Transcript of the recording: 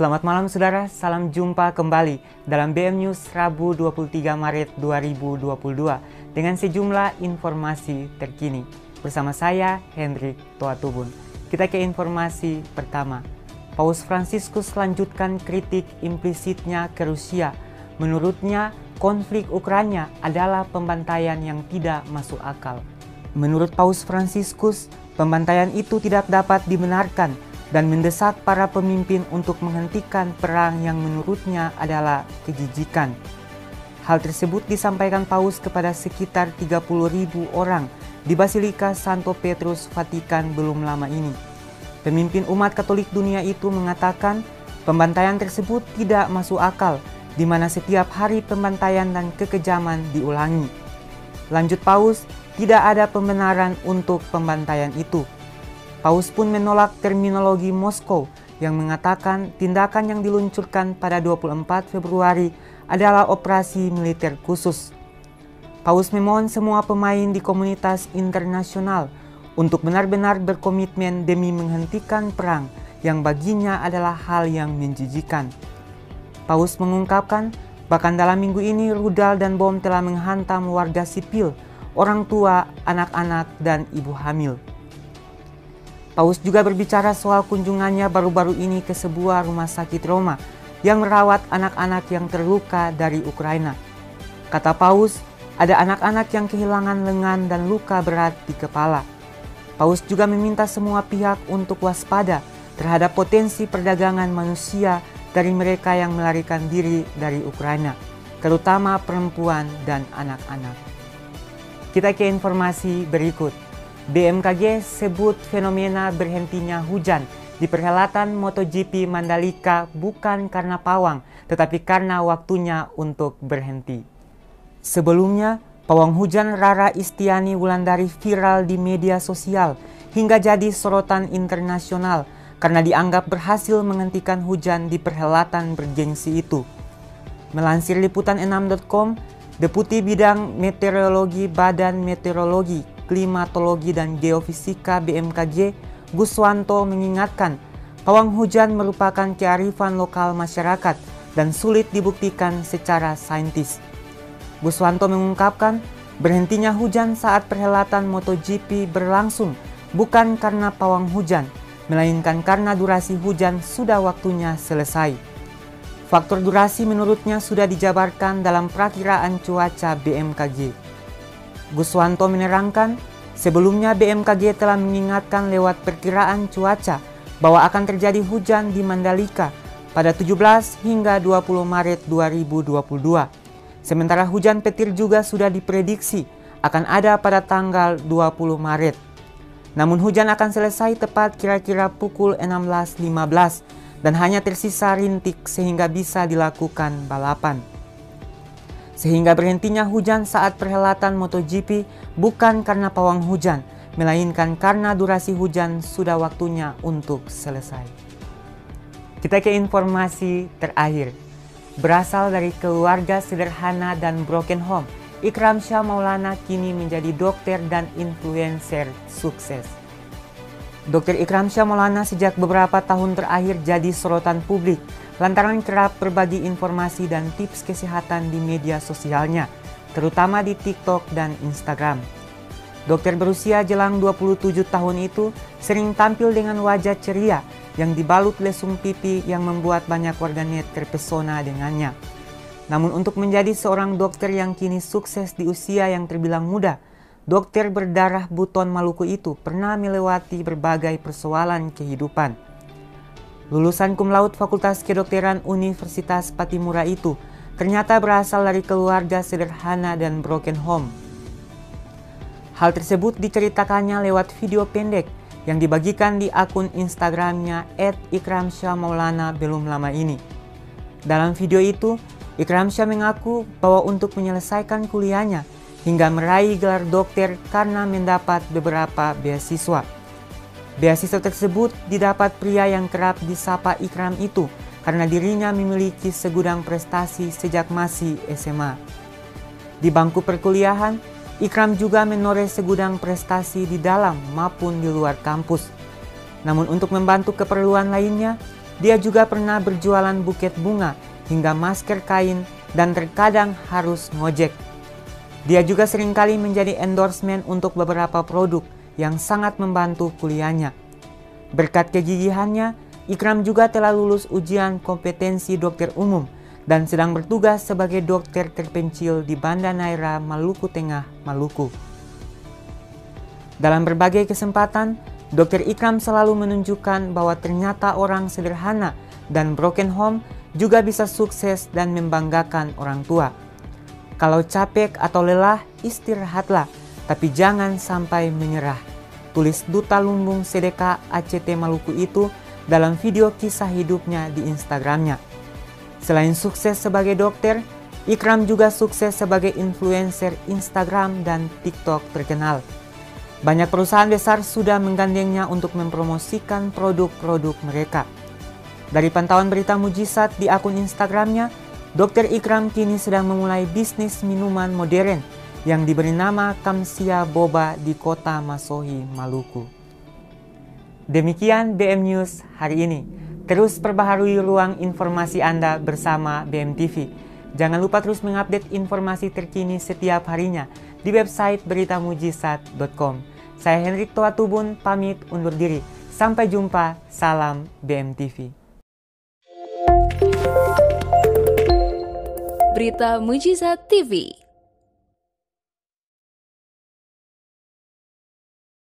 Selamat malam saudara, salam jumpa kembali dalam BM News Rabu 23 Maret 2022 dengan sejumlah informasi terkini. Bersama saya, Hendrik Toatubun. Kita ke informasi pertama. Paus Fransiskus lanjutkan kritik implisitnya ke Rusia. Menurutnya, konflik Ukraina adalah pembantaian yang tidak masuk akal. Menurut Paus Fransiskus, pembantaian itu tidak dapat dibenarkan dan mendesak para pemimpin untuk menghentikan perang yang menurutnya adalah kejijikan. Hal tersebut disampaikan Paus kepada sekitar 30.000 orang di Basilika Santo Petrus, Vatikan belum lama ini. Pemimpin umat Katolik dunia itu mengatakan pembantaian tersebut tidak masuk akal, di mana setiap hari pembantaian dan kekejaman diulangi. Lanjut Paus, tidak ada pembenaran untuk pembantaian itu. Paus pun menolak terminologi Moskow yang mengatakan tindakan yang diluncurkan pada 24 Februari adalah operasi militer khusus. Paus memohon semua pemain di komunitas internasional untuk benar-benar berkomitmen demi menghentikan perang yang baginya adalah hal yang menjijikan. Paus mengungkapkan bahkan dalam minggu ini rudal dan bom telah menghantam warga sipil, orang tua, anak-anak, dan ibu hamil. Paus juga berbicara soal kunjungannya baru-baru ini ke sebuah rumah sakit Roma yang merawat anak-anak yang terluka dari Ukraina. Kata Paus, ada anak-anak yang kehilangan lengan dan luka berat di kepala. Paus juga meminta semua pihak untuk waspada terhadap potensi perdagangan manusia dari mereka yang melarikan diri dari Ukraina, terutama perempuan dan anak-anak. Kita ke informasi berikut. BMKG sebut fenomena berhentinya hujan di perhelatan MotoGP Mandalika bukan karena pawang, tetapi karena waktunya untuk berhenti. Sebelumnya, pawang hujan Rara Istiani Wulandari viral di media sosial hingga jadi sorotan internasional karena dianggap berhasil menghentikan hujan di perhelatan bergengsi itu. Melansir liputan6.com, Deputi Bidang Meteorologi Badan Meteorologi, Klimatologi dan Geofisika BMKG, Guswanto mengingatkan pawang hujan merupakan kearifan lokal masyarakat dan sulit dibuktikan secara saintis. Guswanto mengungkapkan berhentinya hujan saat perhelatan MotoGP berlangsung bukan karena pawang hujan, melainkan karena durasi hujan sudah waktunya selesai. Faktor durasi menurutnya sudah dijabarkan dalam perakiraan cuaca BMKG. Guswanto menerangkan, sebelumnya BMKG telah mengingatkan lewat perkiraan cuaca bahwa akan terjadi hujan di Mandalika pada 17 hingga 20 Maret 2022. Sementara hujan petir juga sudah diprediksi akan ada pada tanggal 20 Maret. Namun hujan akan selesai tepat kira-kira pukul 16.15 dan hanya tersisa rintik sehingga bisa dilakukan balapan. Sehingga berhentinya hujan saat perhelatan MotoGP bukan karena pawang hujan, melainkan karena durasi hujan sudah waktunya untuk selesai. Kita ke informasi terakhir. Berasal dari keluarga sederhana dan broken home, Ikram Shah Maulana kini menjadi dokter dan influencer sukses. Dr. Ikram Shah Maulana sejak beberapa tahun terakhir jadi sorotan publik lantaran kerap berbagi informasi dan tips kesehatan di media sosialnya, terutama di TikTok dan Instagram. Dokter berusia jelang 27 tahun itu sering tampil dengan wajah ceria yang dibalut lesung pipi yang membuat banyak warganet terpesona dengannya. Namun untuk menjadi seorang dokter yang kini sukses di usia yang terbilang muda, dokter berdarah buton Maluku itu pernah melewati berbagai persoalan kehidupan. Lulusan cum laude Fakultas Kedokteran Universitas Patimura itu ternyata berasal dari keluarga sederhana dan broken home. Hal tersebut diceritakannya lewat video pendek yang dibagikan di akun Instagramnya @ikramshahmaulana belum lama ini. Dalam video itu, Ikram Shah mengaku bahwa untuk menyelesaikan kuliahnya hingga meraih gelar dokter karena mendapat beberapa beasiswa. Beasiswa tersebut didapat pria yang kerap disapa Ikram itu karena dirinya memiliki segudang prestasi sejak masih SMA. Di bangku perkuliahan, Ikram juga menoreh segudang prestasi di dalam maupun di luar kampus. Namun untuk membantu keperluan lainnya, dia juga pernah berjualan buket bunga hingga masker kain dan terkadang harus ngojek. Dia juga seringkali menjadi endorsement untuk beberapa produk yang sangat membantu kuliahnya. Berkat kegigihannya, Ikram juga telah lulus ujian kompetensi dokter umum dan sedang bertugas sebagai dokter terpencil di Banda Neira, Maluku Tengah, Maluku. Dalam berbagai kesempatan, Dr. Ikram selalu menunjukkan bahwa ternyata orang sederhana dan broken home juga bisa sukses dan membanggakan orang tua. Kalau capek atau lelah, istirahatlah, tapi jangan sampai menyerah. Tulis Duta Lumbung Sedekah ACT Maluku itu dalam video kisah hidupnya di Instagramnya. Selain sukses sebagai dokter, Ikram juga sukses sebagai influencer Instagram dan TikTok terkenal. Banyak perusahaan besar sudah menggandengnya untuk mempromosikan produk-produk mereka. Dari pantauan berita mujizat di akun Instagramnya, Dr. Ikram kini sedang memulai bisnis minuman modern yang diberi nama Kamsia Boba di kota Masohi, Maluku. Demikian BM News hari ini. Terus perbaharui ruang informasi Anda bersama BMTV. Jangan lupa terus mengupdate informasi terkini setiap harinya di website beritamujizat.com. Saya Hendrik Toatubun pamit undur diri. Sampai jumpa, salam BMTV. Berita Mujizat TV.